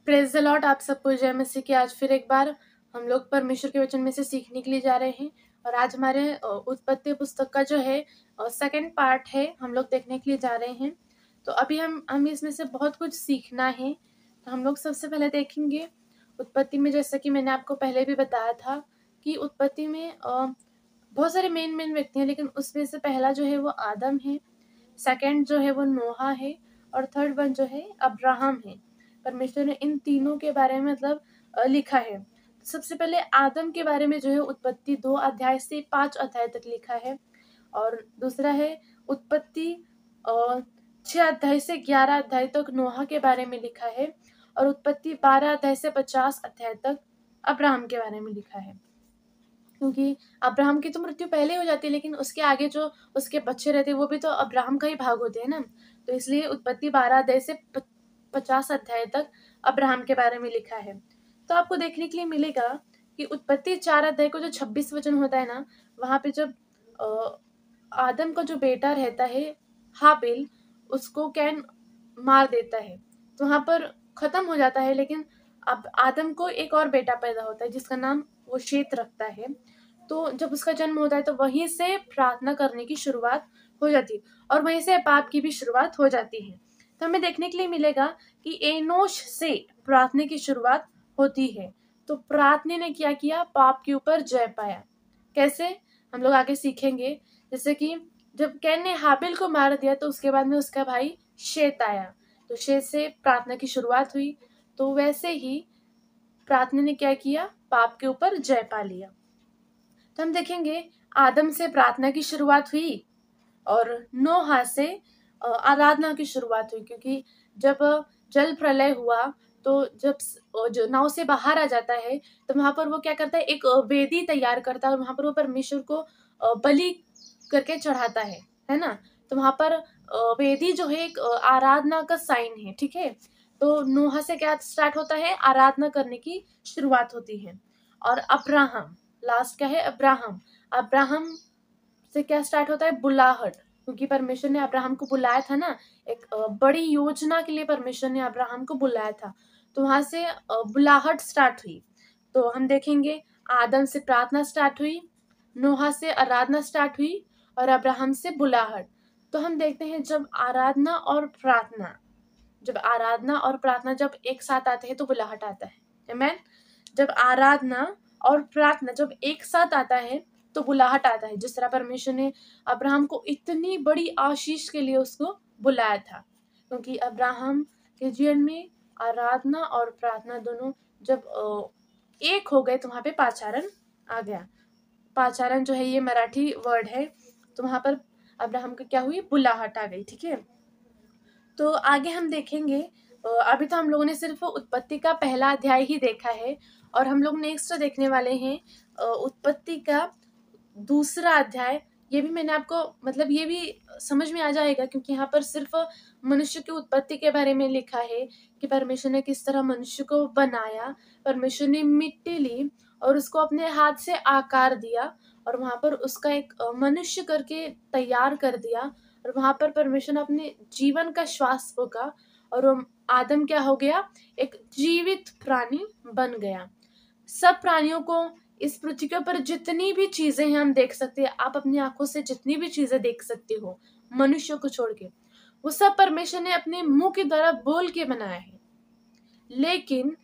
Praise the Lord. आप सबको जय मसीह की। आज फिर एक बार हम लोग परमेश्वर के वचन में से सीखने के लिए जा रहे हैं और आज हमारे उत्पत्ति पुस्तक का जो है सेकंड पार्ट है, हम लोग देखने के लिए जा रहे हैं। तो अभी हम इसमें से बहुत कुछ सीखना है। तो हम लोग सबसे पहले देखेंगे उत्पत्ति में, जैसा कि मैंने आपको पहले भी बताया था कि उत्पत्ति में बहुत सारे मेन व्यक्ति हैं, लेकिन उसमें से पहला जो है वो आदम है, सेकंड जो है वो नोहा है और थर्ड वन जो है अब्राहम है। परमेश्वर ने इन तीनों के बारे में लिखा है। सबसे पहले आदम के बारे में जो है उत्पत्ति 2 अध्याय से 5 अध्याय तक लिखा है और दूसरा है उत्पत्ति 6 अध्याय से 11 अध्याय तक नोहा के बारे में लिखा है और उत्पत्ति 12 अध्याय से 50 अध्याय तक अब्राहम के बारे में लिखा है। क्योंकि अब्राहम की तो मृत्यु पहले हो जाती है, लेकिन उसके आगे जो उसके बच्चे रहते हैं वो भी तो अब्राहम का ही भाग होते हैं ना। तो इसलिए उत्पत्ति 12 अध्याय से 50 अध्याय तक अब्राहम के बारे में लिखा है। तो आपको देखने के लिए मिलेगा कि उत्पत्ति 4 अध्याय को जो 26 वचन होता है ना, वहां पे जब आदम का जो बेटा रहता है हाबिल, उसको कैन मार देता है, तो वहां पर खत्म हो जाता है। लेकिन अब आदम को एक और बेटा पैदा होता है जिसका नाम वो शेत रखता है। तो जब उसका जन्म होता है तो वहीं से प्रार्थना करने की शुरुआत हो जाती है और वहीं से पाप की भी शुरुआत हो जाती है। तो हमें देखने के लिए मिलेगा कि एनोश से प्रार्थना की शुरुआत होती है। तो प्रार्थना ने क्या किया? पाप के ऊपर जय पाया। कैसे? हम लोग आगे सीखेंगे। जैसे कि जब कैन ने हाबिल को मार दिया तो उसके बाद में उसका भाई शेत आया, तो शेत से प्रार्थना की शुरुआत हुई। तो वैसे ही प्रार्थना ने क्या किया? पाप के ऊपर जय पा लिया। तो हम देखेंगे आदम से प्रार्थना की शुरुआत हुई और नोहा से आराधना की शुरुआत हुई, क्योंकि जब जल प्रलय हुआ तो जब जो नाव से बाहर आ जाता है तो वहां पर वो क्या करता है? एक वेदी तैयार करता है और वहां पर वो परमेश्वर को बलि करके चढ़ाता है ना। तो वहां पर वेदी जो है एक आराधना का साइन है, ठीक है। तो नोहा से क्या स्टार्ट होता है? आराधना करने की शुरुआत होती है। और अब्राहम, लास्ट क्या है? अब्राहम। अब्राहम से क्या स्टार्ट होता है? बुलाहट, क्योंकि परमेश्वर ने अब्राहम को बुलाया था ना, एक बड़ी योजना के लिए परमेश्वर ने अब्राहम को बुलाया था। तो वहां से बुलाहट स्टार्ट हुई। तो हम देखेंगे आदम से प्रार्थना स्टार्ट हुई, नोहा से आराधना स्टार्ट हुई और अब्राहम से बुलाहट। तो हम देखते हैं जब आराधना और प्रार्थना जब एक साथ आते हैं तो बुलाहट आता है। आमीन। जब आराधना और प्रार्थना जब एक साथ आता है तो बुलाहट आता है। जिस तरह परमेश्वर ने अब्राहम को इतनी बड़ी आशीष के लिए उसको बुलाया था, क्योंकि अब्राहम के जीवन में आराधना और प्रार्थना दोनों जब एक हो गए तो वहां पे पाचारण आ गया। पाचारण जो है ये मराठी वर्ड है। तो वहां पर अब्राहम को क्या हुई? बुलाहट आ गई, ठीक है। तो आगे हम देखेंगे। अभी तो हम लोगों ने सिर्फ उत्पत्ति का पहला अध्याय ही देखा है और हम लोग नेक्स्ट देखने वाले हैं उत्पत्ति का दूसरा अध्याय। ये भी मैंने आपको ये भी समझ में आ जाएगा, क्योंकि यहाँ पर सिर्फ मनुष्य की उत्पत्ति के बारे में लिखा है कि परमेश्वर ने किस तरह मनुष्य को बनाया। परमेश्वर ने मिट्टी ली और उसको अपने हाथ से आकार दिया और वहां पर उसका एक मनुष्य करके तैयार कर दिया और वहां पर परमेश्वर ने अपने जीवन का श्वास फूका और वो आदम क्या हो गया? एक जीवित प्राणी बन गया। सब प्राणियों को इस पृथ्वी के ऊपर जितनी भी चीजें हैं हम देख सकते हैं, आप अपनी आंखों से जितनी भी चीजें देख सकते हो मनुष्य को छोड़ के, वो सब परमेश्वर ने अपने मुंह के द्वारा बोल के बनाया है। लेकिन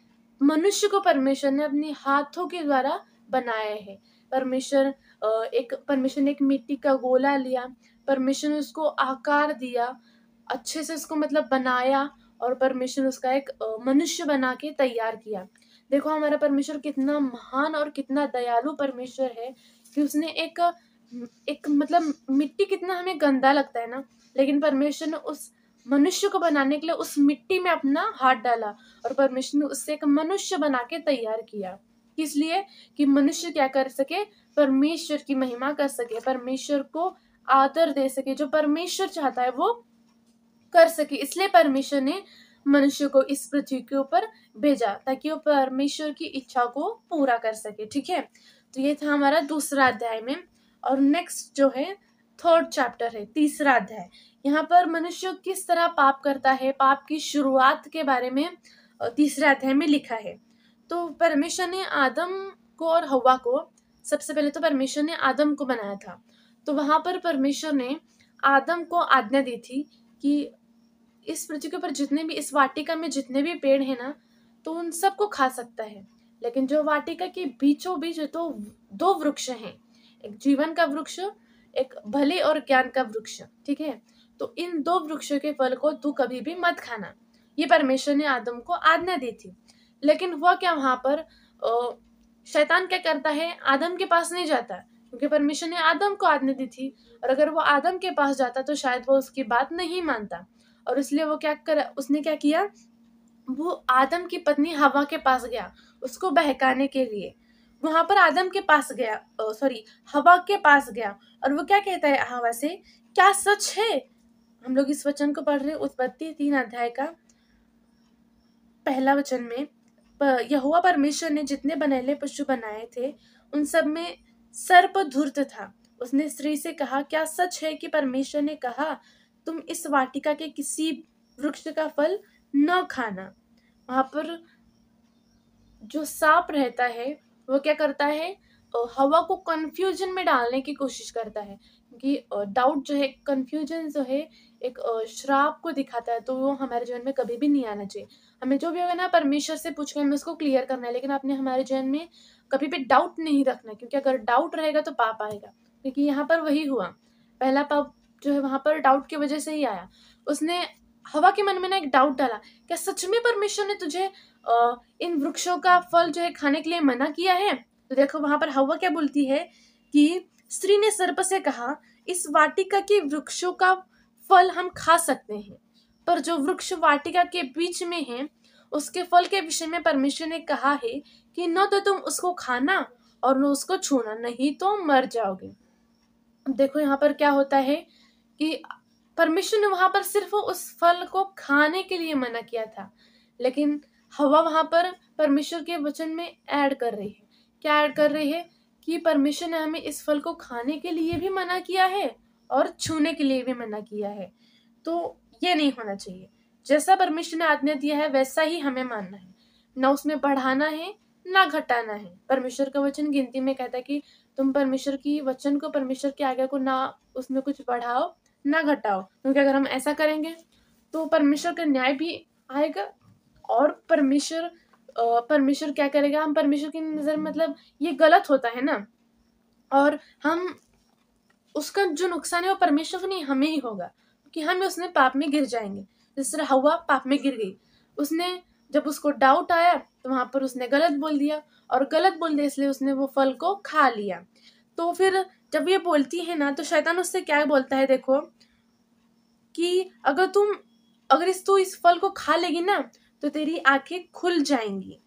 मनुष्य को परमेश्वर ने अपने हाथों के द्वारा बनाया है। परमेश्वर ने एक मिट्टी का गोला लिया, परमेश्वर ने उसको आकार दिया, अच्छे से उसको बनाया और परमेश्वर ने उसका एक मनुष्य बना के तैयार किया। देखो हमारा परमेश्वर कितना महान और कितना दयालु परमेश्वर है कि उसने एक एक मिट्टी, कितना हमें गंदा लगता है ना, लेकिन परमेश्वर ने उस मनुष्य को बनाने के लिए उस मिट्टी में अपना हाथ डाला और परमेश्वर ने उससे एक मनुष्य बना के तैयार किया। इसलिए कि मनुष्य क्या कर सके? परमेश्वर की महिमा कर सके, परमेश्वर को आदर दे सके, जो परमेश्वर चाहता है वो कर सके। इसलिए परमेश्वर ने मनुष्य को इस पृथ्वी के ऊपर भेजा ताकि वो परमेश्वर की इच्छा को पूरा कर सके, ठीक है। तो ये था हमारा दूसरा अध्याय में। और नेक्स्ट जो है थर्ड चैप्टर है, तीसरा अध्याय। यहाँ पर मनुष्य किस तरह पाप करता है, पाप की शुरुआत के बारे में तीसरे अध्याय में लिखा है। तो परमेश्वर ने आदम को और हव्वा को, सबसे पहले तो परमेश्वर ने आदम को बनाया था, तो वहां पर परमेश्वर ने आदम को आज्ञा दी थी कि इस पृथ्वी के ऊपर जितने भी, इस वाटिका में जितने भी पेड़ है ना, तो उन सबको खा सकता है, लेकिन जो वाटिका के बीचों बीच तो दो वृक्ष हैं, एक जीवन का वृक्ष, एक भले और ज्ञान का वृक्ष, ठीक है। तो इन दो वृक्षों के फल को तू कभी भी मत खाना, ये परमेश्वर ने आदम को आज्ञा दी थी। लेकिन हुआ क्या, वहां पर शैतान क्या करता है, आदम के पास नहीं जाता, क्योंकि परमेश्वर ने आदम को आज्ञा दी थी, और अगर वो आदम के पास जाता तो शायद वो उसकी बात नहीं मानता, और इसलिए वो उसने क्या किया, वो आदम की पत्नी हवा के पास गया उसको बहकाने के लिए। वहां पर आदम के पास गया, सॉरी, हवा के पास गया, और वो क्या कहता है हवा से, क्या सच है, हम लोग इस वचन को पढ़ रहे हैं उत्पत्ति 3 अध्याय का पहला वचन में, यहोवा परमेश्वर ने जितने बनैले पशु बनाए थे उन सब में सर्प धूर्त था। उसने स्त्री से कहा, क्या सच है कि परमेश्वर ने कहा तुम इस वाटिका के किसी वृक्ष का फल न खाना। वहां पर जो सांप रहता है वो क्या करता है, हवा को कंफ्यूजन में डालने की कोशिश करता है, क्योंकि डाउट जो है, कंफ्यूजन जो है, एक श्राप को दिखाता है, तो वो हमारे जीवन में कभी भी नहीं आना चाहिए। हमें जो भी होगा ना परमेश्वर से पूछ के हमें उसको क्लियर करना है, लेकिन आपने हमारे जीवन में कभी भी डाउट नहीं रखना, क्योंकि अगर डाउट रहेगा तो पाप आएगा, क्योंकि यहाँ पर वही हुआ, पहला पाप जो है वहां पर डाउट की वजह से ही आया। उसने हवा के मन में ना एक डाउट डाला, क्या सच में परमेश्वर ने तुझे इन वृक्षों का फल जो है खाने के लिए मना किया है। तो देखो वहां पर हवा क्या बोलती है कि स्त्री ने सर्प से कहा, इस वाटिका के वृक्षों का फल हम खा सकते हैं, पर जो वृक्ष वाटिका के बीच में है उसके फल के विषय में परमेश्वर ने कहा है कि न तो तुम उसको खाना और न उसको छूना, नहीं तो मर जाओगे। अब देखो यहाँ पर क्या होता है कि परमेश्वर ने वहां पर सिर्फ उस फल को खाने के लिए मना किया था, लेकिन हवा वहां पर परमेश्वर के वचन में ऐड कर रही है, क्या ऐड कर रही है कि परमेश्वर ने हमें इस फल को खाने के लिए भी मना किया है और छूने के लिए भी मना किया है। तो ये नहीं होना चाहिए, जैसा परमेश्वर ने आज्ञा दिया है वैसा ही हमें मानना है, ना उसमें बढ़ाना है ना घटाना है। परमेश्वर का वचन गिनती में कहता है कि तुम परमेश्वर की वचन को, परमेश्वर की आज्ञा को ना उसमें कुछ बढ़ाओ ना घटाओ, क्योंकि अगर हम ऐसा करेंगे तो परमेश्वर का न्याय भी आएगा, और परमेश्वर क्या करेगा, हम परमेश्वर की नजर मतलब ये गलत होता है ना, और हम उसका जो नुकसान है वो परमेश्वर को नहीं, हमें ही होगा, क्योंकि हम उसमें पाप में गिर जाएंगे। जिस तरह हवा पाप में गिर गई, उसने जब उसको डाउट आया तो वहां पर उसने गलत बोल दिया, और गलत बोल दिया इसलिए उसने वो फल को खा लिया। तो फिर जब ये बोलती है ना तो शैतान उससे क्या बोलता है, देखो कि अगर तू इस फल को खा लेगी ना तो तेरी आंखें खुल जाएंगी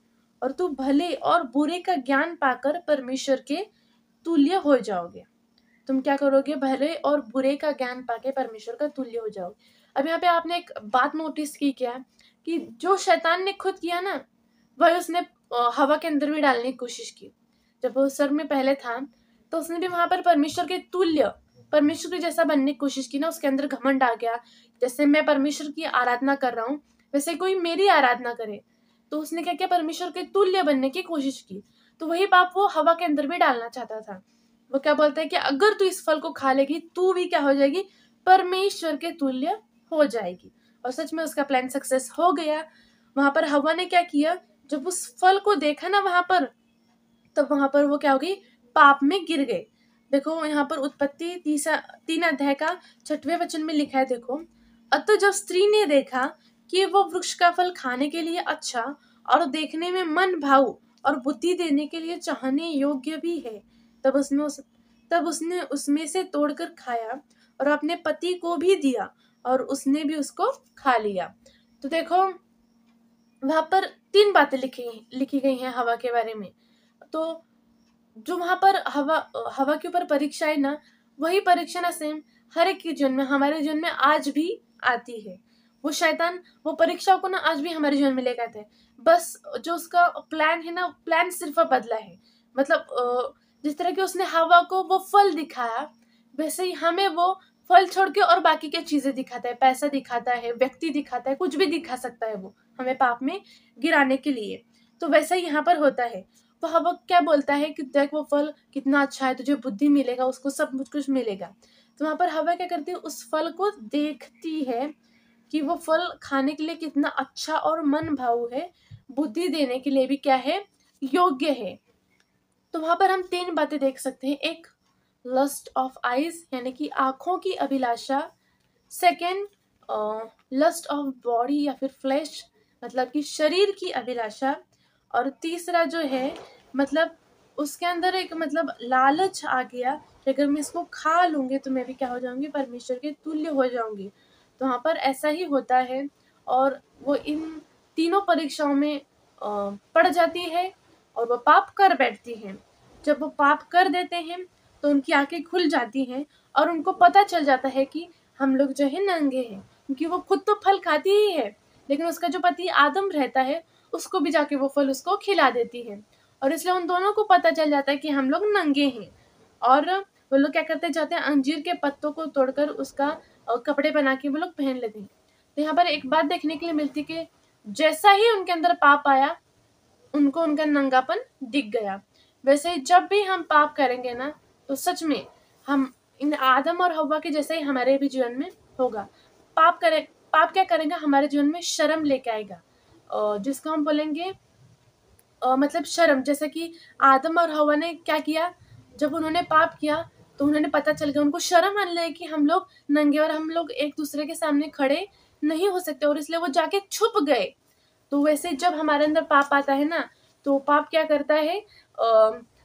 और तू भले और बुरे का ज्ञान पाकर परमेश्वर के तुल्य हो जाओगे। तुम क्या करोगे, भले और बुरे का ज्ञान पाके परमेश्वर का तुल्य हो जाओगे। अब यहाँ पे आपने एक बात नोटिस की क्या, कि जो शैतान ने खुद किया ना वही उसने हवा के अंदर भी डालने की कोशिश की। जब वो स्वर्ग में पहले था तो उसने भी वहां पर परमेश्वर के तुल्य, परमेश्वर के जैसा बनने की कोशिश की ना, उसके अंदर घमंड आ गया, जैसे मैं परमेश्वर की आराधना कर रहा हूँ वैसे कोई मेरी आराधना करे, तो उसने क्या किया, परमेश्वर के तुल्य बनने की कोशिश की। तो वही पाप वो हवा के अंदर भी डालना चाहता था। वो क्या बोलता है कि अगर तू इस फल को खा लेगी तू भी क्या हो जाएगी, परमेश्वर के तुल्य हो जाएगी। और सच में उसका प्लान सक्सेस हो गया। वहां पर हवा ने क्या किया, जब उस फल को देखा ना वहां पर, तब वहां पर वो क्या हो गई, पाप में गिर गए। देखो यहाँ पर उत्पत्ति 3 अध्याय का 6वें वचन में लिखा है, देखो, अतः जब स्त्री ने देखा कि वो वृक्ष का फल खाने के लिए अच्छा और देखने में मन भाऊ और बुद्धि देने के लिए चाहने योग्य भी है, तब उसने उसमें से तोड़कर खाया और अपने पति को भी दिया और उसने भी उसको खा लिया। तो देखो वहां पर 3 बातें लिखी गई हैं हवा के बारे में। तो जो वहां पर हवा के ऊपर परीक्षा है ना, वही परीक्षा ना सेम हर एक के जीवन में, हमारे जीवन में आज भी आती है। वो शैतान वो परीक्षाओं को ना आज भी हमारे जीवन में लेकर आता है, बस जो उसका प्लान है ना, प्लान सिर्फ बदला है। मतलब जिस तरह के उसने हवा को वो फल दिखाया, वैसे ही हमें वो फल छोड़ के और बाकी की चीजें दिखाता है, पैसा दिखाता है, व्यक्ति दिखाता है, कुछ भी दिखा सकता है वो, हमें पाप में गिराने के लिए। तो वैसा ही यहाँ पर होता है। तो हवा क्या बोलता है कि देख वो फल कितना अच्छा है, तुझे बुद्धि मिलेगा, उसको सब कुछ मिलेगा। तो वहां पर हवा क्या करती है, उस फल को देखती है कि वो फल खाने के लिए कितना अच्छा और मन भाऊ है, बुद्धि देने के लिए भी क्या है, योग्य है। तो वहां पर हम 3 बातें देख सकते हैं। एक, लस्ट ऑफ आईज यानी कि आंखों की अभिलाषा। सेकेंड, लस्ट ऑफ बॉडी या फिर फ्लैश मतलब कि शरीर की अभिलाषा। और तीसरा जो है मतलब उसके अंदर एक मतलब लालच आ गया कि अगर मैं इसको खा लूंगी तो मैं भी क्या हो जाऊंगी, परमेश्वर के तुल्य हो जाऊंगी। तो वहां पर ऐसा ही होता है और वो इन तीनों परीक्षाओं में पड़ जाती है और वो पाप कर बैठती है। जब वो पाप कर देते हैं तो उनकी आंखें खुल जाती हैं और उनको पता चल जाता है कि हम लोग जो है नंगे हैं, क्योंकि वो खुद तो फल खाती ही है लेकिन उसका जो पति आदम रहता है उसको भी जाके वो फल उसको खिला देती है। और इसलिए उन दोनों को पता चल जाता है कि हम लोग नंगे हैं। और वो लोग क्या करते जाते हैं, अंजीर के पत्तों को तोड़कर उसका कपड़े बना के वो लोग पहन लेते हैं। तो यहाँ पर एक बात देखने के लिए मिलती कि जैसा ही उनके अंदर पाप आया उनको उनका नंगापन दिख गया। वैसे ही जब भी हम पाप करेंगे ना तो सच में हम इन आदम और हव्वा के जैसे ही हमारे भी जीवन में होगा। पाप क्या करेगा, हमारे जीवन में शर्म लेके आएगा, जिसको हम बोलेंगे मतलब शर्म। जैसे कि आदम और हव्वा ने क्या किया, जब उन्होंने पाप किया तो उन्होंने पता चल गया, उनको शर्म आने लगी कि हम लोग नंगे और हम लोग एक दूसरे के सामने खड़े नहीं हो सकते और इसलिए वो जाके छुप गए। तो वैसे जब हमारे अंदर पाप आता है ना तो पाप क्या करता है,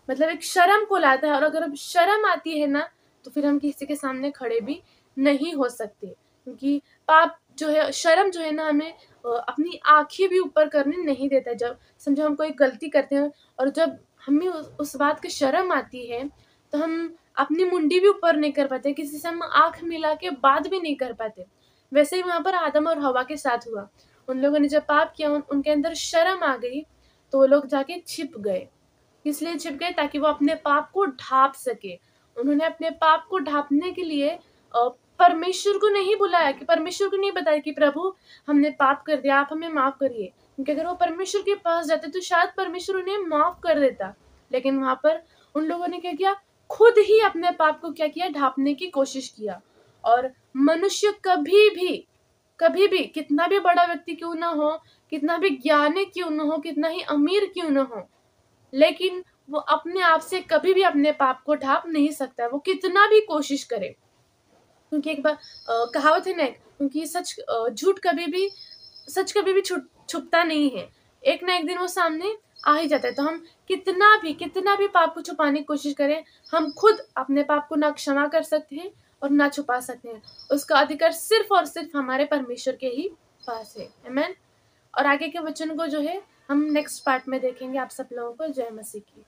मतलब एक शर्म को लाता है। और अगर अब शर्म आती है ना तो फिर हम किसी के सामने खड़े भी नहीं हो सकते, क्योंकि पाप जो है, शर्म जो है ना, हमें अपनी आंखें भी ऊपर करने नहीं देता है। जब समझो हम कोई गलती करते हैं और जब हमें उस बात की शर्म आती है तो हम अपनी मुंडी भी ऊपर नहीं कर पाते, किसी से हम आंख मिला के बात भी नहीं कर पाते। वैसे ही वहां पर आदम और हवा के साथ हुआ। उन लोगों ने जब पाप किया उनके अंदर शर्म आ गई तो वो लोग जाके छिप गए। इसलिए छिप गए ताकि वो अपने पाप को ढांप सके। उन्होंने अपने पाप को ढांपने के लिए परमेश्वर को नहीं बुलाया, कि परमेश्वर को नहीं बताया कि प्रभु हमने पाप कर दिया, आप हमें माफ करिए। क्योंकि अगर वो परमेश्वर के पास जाते तो शायद परमेश्वर उन्हें माफ कर देता। लेकिन वहां पर उन लोगों ने क्या किया, खुद ही अपने पाप को क्या किया, ढांपने की कोशिश किया। और मनुष्य कभी भी कितना भी बड़ा व्यक्ति क्यों ना हो, कितना भी ज्ञानी क्यों ना हो, कितना ही अमीर क्यों ना हो, लेकिन वो अपने आप से कभी भी अपने पाप को ढांप नहीं सकता है, वो कितना भी कोशिश करे। क्योंकि एक बार कहावत है ना, क्योंकि सच कभी भी छुपता नहीं है, एक ना एक दिन वो सामने आ ही जाता है। तो हम कितना भी पाप को छुपाने की कोशिश करें, हम खुद अपने पाप को ना क्षमा कर सकते हैं और ना छुपा सकते हैं। उसका अधिकार सिर्फ और सिर्फ हमारे परमेश्वर के ही पास है। आमीन। और आगे के वचन को जो है हम नेक्स्ट पार्ट में देखेंगे। आप सब लोगों को जय मसीह की।